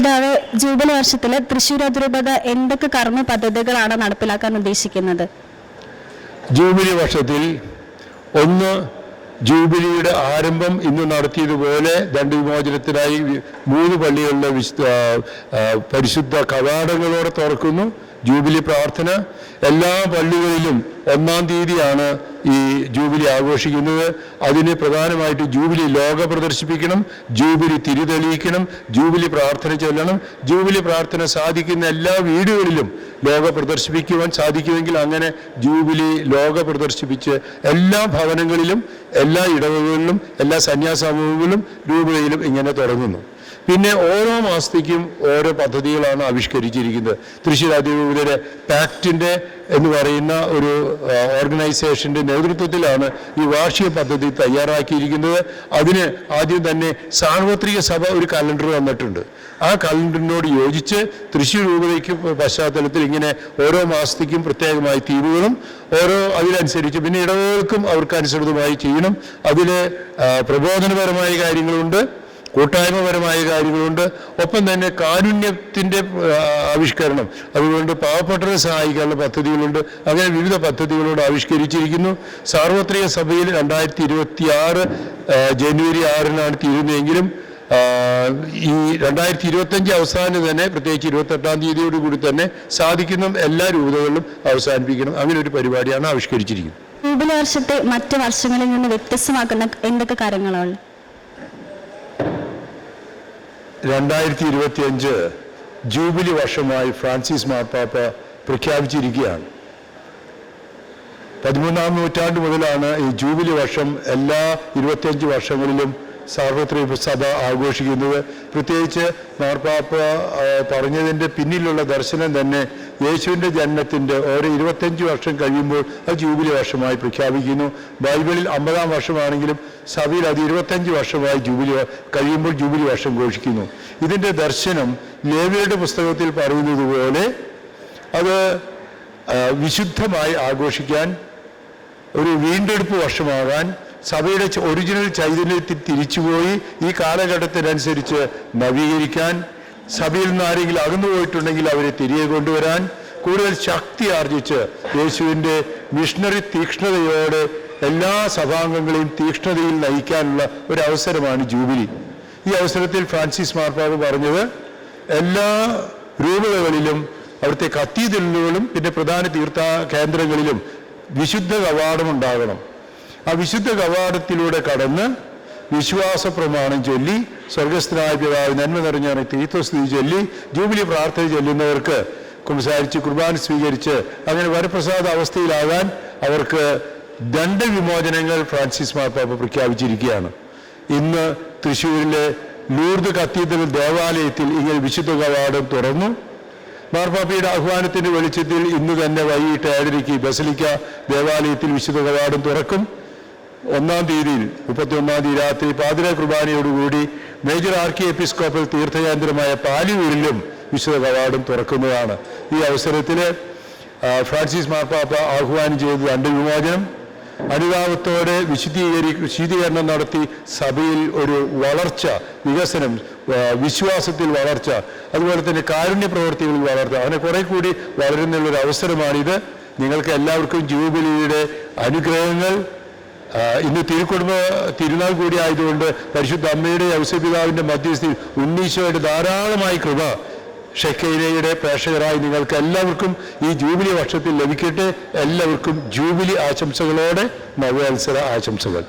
പിതാവ്, ജൂബിലി വർഷത്തിൽ തൃശ്ശൂർ അതിരൂപത എന്തൊക്കെ കർമ്മ പദ്ധതികളാണ് നടപ്പിലാക്കാൻ ഉദ്ദേശിക്കുന്നത്? ജൂബിലി വർഷത്തിൽ ഒന്ന്, ജൂബിലിയുടെ ആരംഭം ഇന്ന് നടത്തിയതുപോലെ ദണ്ഡവിമോചനത്തിനായി 3 പള്ളികളിലെ പരിശുദ്ധ കവാടങ്ങളോടെ തുറക്കുന്നു. ജൂബിലി പ്രാർത്ഥന എല്ലാ പള്ളികളിലും 1-ാം തീയതിയാണ് ഈ ജൂബിലി ആഘോഷിക്കുന്നത്. അതിന് പ്രധാനമായിട്ട് ജൂബിലി ലോഗ പ്രദർശിപ്പിക്കണം, ജൂബിലി തിരിതെളിയിക്കണം, ജൂബിലി പ്രാർത്ഥന ചൊല്ലണം. ജൂബിലി പ്രാർത്ഥന സാധിക്കുന്ന എല്ലാ വീടുകളിലും ലോഗ പ്രദർശിപ്പിക്കുവാൻ സാധിക്കുമെങ്കിൽ അങ്ങനെ ജൂബിലി ലോഗ പ്രദർശിപ്പിച്ച് എല്ലാ ഭവനങ്ങളിലും, എല്ലാ ഇടവകളിലും, എല്ലാ സന്യാസമൂഹങ്ങളിലും, രൂപതയിലും ഇങ്ങനെ തുടങ്ങുന്നു. പിന്നെ ഓരോ മാസത്തേക്കും ഓരോ പദ്ധതികളാണ് ആവിഷ്കരിച്ചിരിക്കുന്നത്. തൃശ്ശൂർ അതിരൂപതയുടെ പാക്റ്റിൻ്റെ എന്ന് പറയുന്ന ഒരു ഓർഗനൈസേഷൻ്റെ നേതൃത്വത്തിലാണ് ഈ വാർഷിക പദ്ധതി തയ്യാറാക്കിയിരിക്കുന്നത്. അതിന് ആദ്യം തന്നെ സാർവത്രിക സഭ ഒരു കലണ്ടർ വന്നിട്ടുണ്ട്. ആ കലണ്ടറിനോട് യോജിച്ച് തൃശ്ശൂർ രൂപതയ്ക്ക് പശ്ചാത്തലത്തിൽ ഇങ്ങനെ ഓരോ മാസത്തേക്കും പ്രത്യേകമായി തീരുവകളും അതിനനുസരിച്ച് പിന്നെ ഇടവകൾക്കും അവർക്ക് അനുസൃതമായി ചെയ്യണം. അതിൽ പ്രബോധനപരമായ കാര്യങ്ങളുണ്ട്, കൂട്ടായ്മപരമായ കാര്യങ്ങളുണ്ട്, ഒപ്പം തന്നെ കാരുണ്യത്തിൻ്റെ ആവിഷ്കരണം, അതുകൊണ്ട് പാവപ്പെട്ടവരെ സഹായിക്കാനുള്ള പദ്ധതികളുണ്ട്. അങ്ങനെ വിവിധ പദ്ധതികളോട് ആവിഷ്കരിച്ചിരിക്കുന്നു. സാർവത്രിക സഭയിൽ 2026 ജനുവരി 6-നാണ് തീരുന്നതെങ്കിലും ഈ 2025 അവസാനം തന്നെ, പ്രത്യേകിച്ച് 28-ാം തീയതിയോടുകൂടി തന്നെ സാധിക്കുന്ന എല്ലാ രൂപതകളിലും അവസാനിപ്പിക്കണം. അങ്ങനെ ഒരു പരിപാടിയാണ് ആവിഷ്കരിച്ചിരിക്കുന്നത്. ജൂബിലി വർഷത്തെ മറ്റ് വർഷങ്ങളിൽ നിന്ന് വ്യത്യസ്തമാക്കുന്ന എന്തൊക്കെ കാര്യങ്ങളാണ്? 2025 ജൂബിലി വർഷമായി ഫ്രാൻസിസ് മാർപ്പാപ്പ പ്രഖ്യാപിച്ചിരിക്കുകയാണ്. 13-ാം നൂറ്റാണ്ട് മുതലാണ് ഈ ജൂബിലി വർഷം എല്ലാ 25 വർഷങ്ങളിലും സാർവത്രിക സഭ ആഘോഷിക്കുന്നത്. പ്രത്യേകിച്ച് മാർപ്പാപ്പ പറഞ്ഞതിൻ്റെ പിന്നിലുള്ള ദർശനം തന്നെ യേശുവിൻ്റെ ജന്മത്തിൻ്റെ ഓരോ 25 വർഷം കഴിയുമ്പോൾ അത് ജൂബിലി വർഷമായി പ്രഖ്യാപിക്കുന്നു. ബൈബിളിൽ 50-ാം വർഷമാണെങ്കിലും സഭയിൽ അത് 25 വർഷമായി കഴിയുമ്പോൾ ജൂബിലി വർഷം ഘോഷിക്കുന്നു. ഇതിൻ്റെ ദർശനം ലേവ്യരുടെ പുസ്തകത്തിൽ പറയുന്നത് പോലെ അത് വിശുദ്ധമായി ആഘോഷിക്കാൻ, ഒരു വീണ്ടെടുപ്പ് വർഷമാകാൻ, സഭയുടെ ഒറിജിനൽ ചൈതന്യത്തിൽ തിരിച്ചുപോയി ഈ കാലഘട്ടത്തിനനുസരിച്ച് നവീകരിക്കാൻ, സഭയിൽ നിന്ന് ആരെങ്കിലും അകന്നുപോയിട്ടുണ്ടെങ്കിൽ അവരെ തിരികെ കൊണ്ടുവരാൻ, കൂടുതൽ ശക്തി ആർജിച്ച് യേശുവിൻ്റെ മിഷണറി തീക്ഷ്ണതയോടെ എല്ലാ സഭാംഗങ്ങളെയും തീക്ഷ്ണതയിൽ നയിക്കാനുള്ള ഒരു അവസരമാണ് ജൂബിലി. ഈ അവസരത്തിൽ ഫ്രാൻസിസ് മാർപ്പാപ്പ പറഞ്ഞത് എല്ലാ രൂപതകളിലും അവിടുത്തെ കത്തീഡ്രലുകളിലും പിന്നെ പ്രധാന തീർത്ഥ കേന്ദ്രങ്ങളിലും വിശുദ്ധ കവാടമുണ്ടാകണം. ആ വിശുദ്ധ കവാടത്തിലൂടെ കടന്ന് വിശ്വാസ പ്രമാണം ചൊല്ലി, സ്വർഗസ്ഥനായ പിതാവ് നന്മ നിറഞ്ഞ തീർത്ഥസ്തുതി ചൊല്ലി, ജൂബിലി പ്രാർത്ഥന ചൊല്ലുന്നവർക്ക് കുമ്പസാരിച്ച് കുർബാന സ്വീകരിച്ച് അങ്ങനെ വരപ്രസാദ അവസ്ഥയിലാകാൻ അവർക്ക് ദണ്ഡവിമോചനങ്ങൾ ഫ്രാൻസിസ് മാർപ്പാപ്പ പ്രഖ്യാപിച്ചിരിക്കുകയാണ്. ഇന്ന് തൃശ്ശൂരിലെ ലൂർദ് കത്തീഡ്രൽ ദേവാലയത്തിൽ ഇങ്ങനെ വിശുദ്ധ കവാടം തുറന്നു. മാർപ്പാപ്പയുടെ ആഹ്വാനത്തിൻ്റെ വെളിച്ചത്തിൽ ഇന്ന് തന്നെ വൈകിട്ട് 7:30 ബസലിക്ക ദേവാലയത്തിൽ വിശുദ്ധ കവാടം തുറക്കും. 1-ാം തീയതിയിൽ 31-ാം തീയതി രാത്രി പാതിര കുർബാനയോടുകൂടി മേജർ ആർക്കി എപ്പിസ്കോപ്പൽ തീർത്ഥകേന്ദ്രമായ പാലിയൂരിലും വിശുദ്ധ കവാടം തുറക്കുന്നതാണ്. ഈ അവസരത്തിൽ ഫ്രാൻസിസ് മാർപ്പാപ്പ ആഹ്വാനം ചെയ്തത് ദണ്ഡവിമോചനം, അനുതാപത്തോടെ വിശുദ്ധീകരണം നടത്തി സഭയിൽ ഒരു വളർച്ച, വികസനം, വിശ്വാസത്തിൽ വളർച്ച, അതുപോലെ തന്നെ കാരുണ്യ പ്രവർത്തികളിൽ വളർച്ച, അങ്ങനെ കുറെ കൂടി വളരുന്നുള്ളൊരു അവസരമാണിത്. നിങ്ങൾക്ക് എല്ലാവർക്കും ജൂബിലിയുടെ അനുഗ്രഹങ്ങൾ. ഇന്ന് തിരുനാൾ കൂടി ആയതുകൊണ്ട് പരിശുദ്ധ അമ്മയുടെ ഔസപിതാവിൻ്റെ മധ്യസ്ഥയിൽ ഉണ്ണീശോയുടെ ധാരാളമായി കൃപ ഷെക്കൈനയുടെ പ്രേക്ഷകരായി നിങ്ങൾക്ക് എല്ലാവർക്കും ഈ ജൂബിലി വർഷത്തിൽ ലഭിക്കട്ടെ. എല്ലാവർക്കും ജൂബിലി ആശംസകളോടെ നവവത്സര ആശംസകൾ.